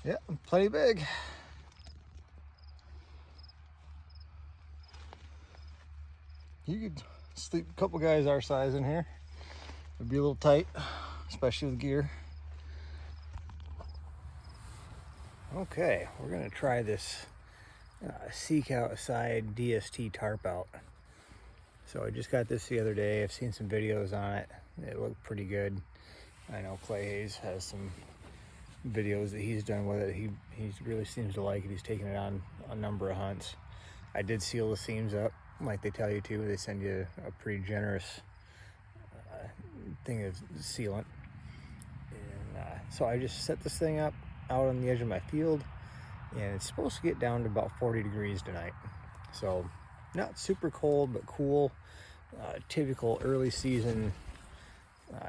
Yeah, plenty big. You could sleep a couple guys our size in here. It'd be a little tight, especially with gear. Okay, we're gonna try this Seek Outside DST Tarp out. So I just got this the other day. I've seen some videos on it. It looked pretty good. I know Clay Hayes has some videos that he's done with it. He really seems to like it. He's taken it on a number of hunts. I did seal the seams up like they tell you to. They send you a pretty generous thing of sealant. And so I just set this thing up out on the edge of my field, and it's supposed to get down to about 40 degrees tonight. So not super cold, but cool. Typical early season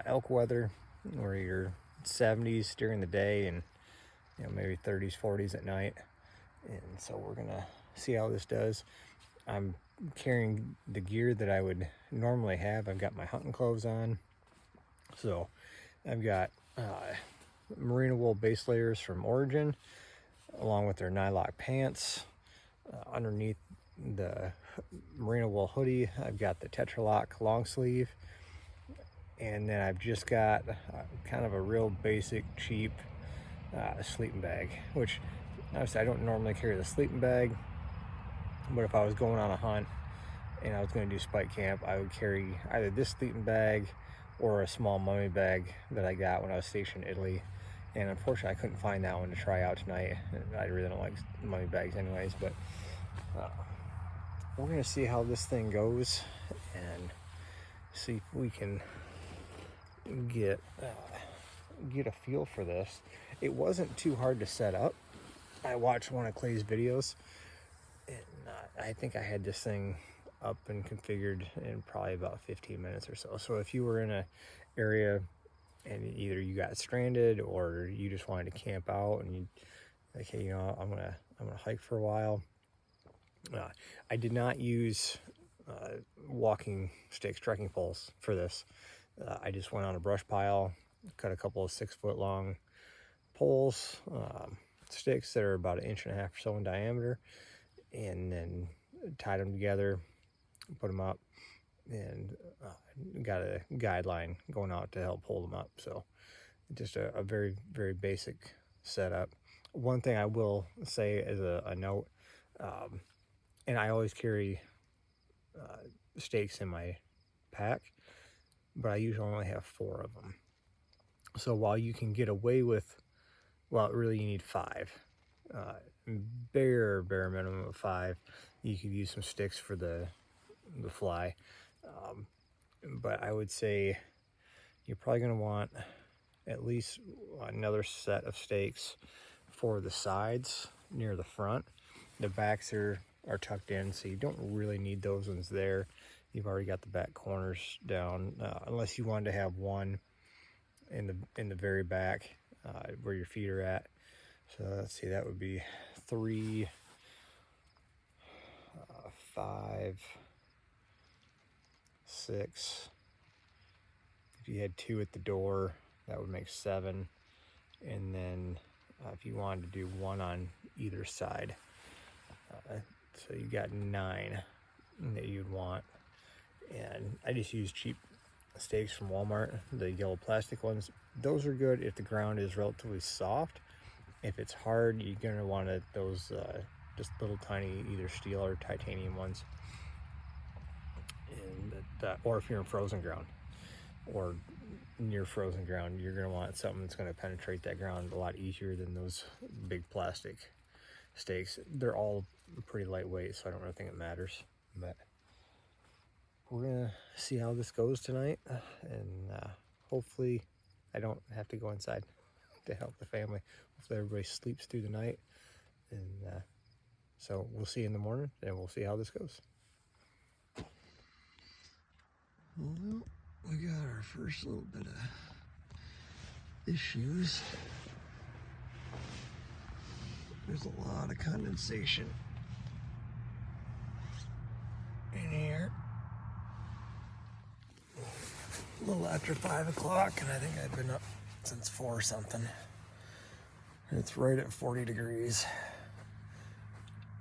elk weather, where you're 70s during the day and maybe 30s, 40s at night. And so we're gonna see how this does. I'm carrying the gear that I would normally have. I've got my hunting clothes on. So I've got merino wool base layers from Origin, along with their nylock pants. Underneath the merino wool hoodie, I've got the Tetralock long sleeve. And then I've just got kind of a real basic, cheap sleeping bag, which obviously I don't normally carry the sleeping bag, but if I was going on a hunt and I was going to do spike camp, I would carry either this sleeping bag or a small mummy bag that I got when I was stationed in Italy. And unfortunately, I couldn't find that one to try out tonight. I really don't like mummy bags anyways, but we're going to see how this thing goes and see if we can get a feel for this. It wasn't too hard to set up. I watched one of Clay's videos, and I think I had this thing up and configured in probably about 15 minutes or so. So if you were in an area and either you got stranded or you just wanted to camp out and you like, hey, I'm gonna hike for a while. I did not use walking sticks, trekking poles for this. I just went on a brush pile, cut a couple of 6-foot long poles, sticks that are about 1.5 inches or so in diameter, and then tied them together, put them up, and got a guideline going out to help hold them up. So just a very, very basic setup. One thing I will say as a note, and I always carry stakes in my pack, but I usually only have 4 of them. So while you can get away with, well, really you need 5, bare minimum of 5. You could use some sticks for the fly, but I would say you're probably going to want at least another set of stakes for the sides near the front. The backs are tucked in, so you don't really need those ones there. You've already got the back corners down, unless you wanted to have one in the very back where your feet are at. So let's see, that would be 3, 5, 6. If you had 2 at the door, that would make 7. And then if you wanted to do 1 on either side, so you got 9 that you'd want. And I just use cheap stakes from Walmart, the yellow plastic ones. Those are good if the ground is relatively soft. If it's hard, you're gonna want those just little tiny either steel or titanium ones. And or if you're in frozen ground or near frozen ground, you're gonna want something that's gonna penetrate that ground a lot easier than those big plastic stakes. They're all pretty lightweight, so I don't really think it matters. But we're gonna see how this goes tonight, and hopefully I don't have to go inside to help the family. Hopefully everybody sleeps through the night, and so we'll see you in the morning, and we'll see how this goes. Well, we got our first little bit of issues. There's a lot of condensation in here. A little after 5 o'clock, and I think I've been up since 4 or something. It's right at 40 degrees.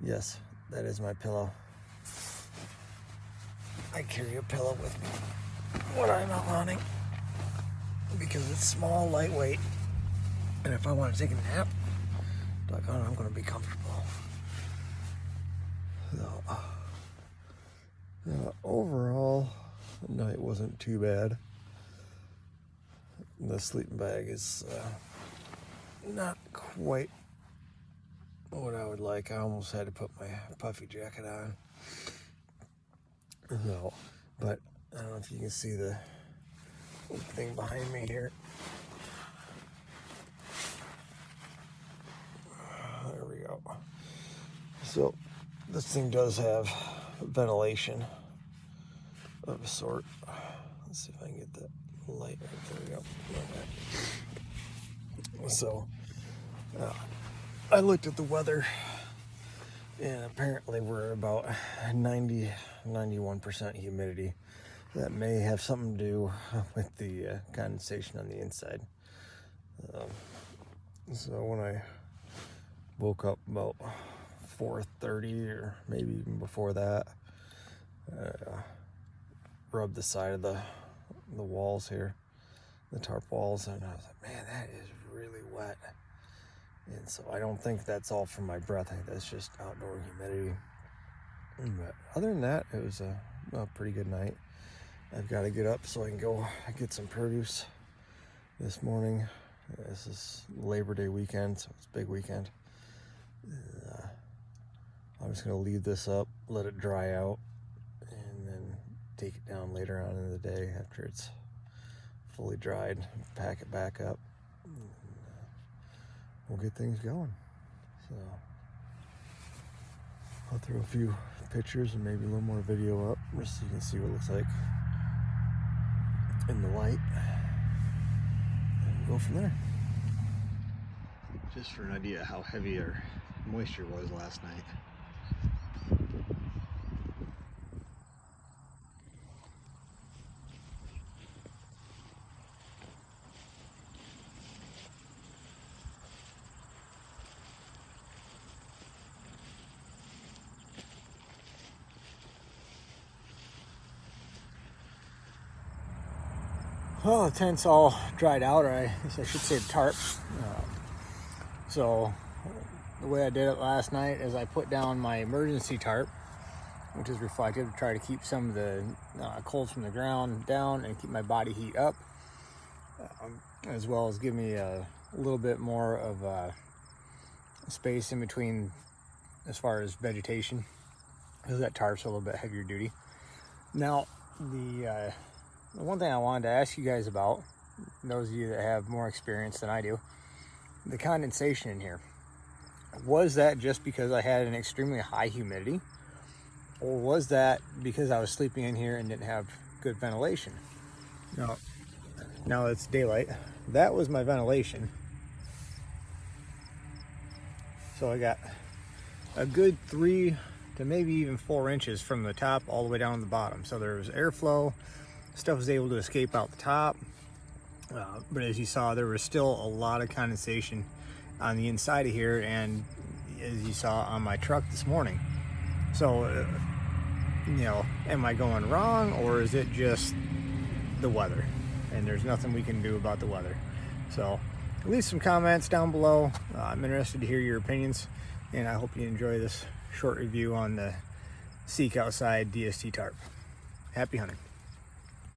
Yes, that is my pillow. I carry a pillow with me when I'm out hunting because it's small, lightweight, and if I want to take a nap, doggone, I'm going to be comfortable. So, overall, the night wasn't too bad. The sleeping bag is not quite what I would like. I almost had to put my puffy jacket on. No, but I don't know if you can see the thing behind me here. There we go. So this thing does have ventilation of a sort. Let's see if I can get that light right there. We go. So I looked at the weather, and apparently we're about 91% humidity. That may have something to do with the condensation on the inside. So when I woke up about 4:30 or maybe even before that, rubbed the side of the walls here, the tarp walls, and I was like, man, that is really wet. And so I don't think that's all from my breath. I think that's just outdoor humidity. But other than that, it was a pretty good night. I've got to get up so I can go get some produce this morning. This is Labor Day weekend, so it's a big weekend. I'm just going to leave this up, let it dry out, and then take it down later on in the day after it's fully dried, pack it back up. We'll get things going. So I'll throw a few pictures and maybe a little more video up just so you can see what it looks like in the light, and go from there. Just for an idea how heavy our moisture was last night. Well, the tent's all dried out, or I guess I should say the tarp. So the way I did it last night is I put down my emergency tarp, which is reflective, to try to keep some of the cold from the ground down and keep my body heat up, as well as give me a little bit more of space in between as far as vegetation, because that tarp's a little bit heavier duty. Now, the one thing I wanted to ask you guys about, those of you that have more experience than I do, the condensation in here. Was that just because I had an extremely high humidity? Or was that because I was sleeping in here and didn't have good ventilation? Now it's daylight. That was my ventilation. So I got a good 3 to maybe even 4 inches from the top all the way down to the bottom. So there was airflow. Stuff was able to escape out the top, but as you saw, there was still a lot of condensation on the inside of here, and as you saw on my truck this morning. So, am I going wrong, or is it just the weather? And there's nothing we can do about the weather. So, leave some comments down below. I'm interested to hear your opinions, and I hope you enjoy this short review on the Seek Outside DST Tarp. Happy hunting.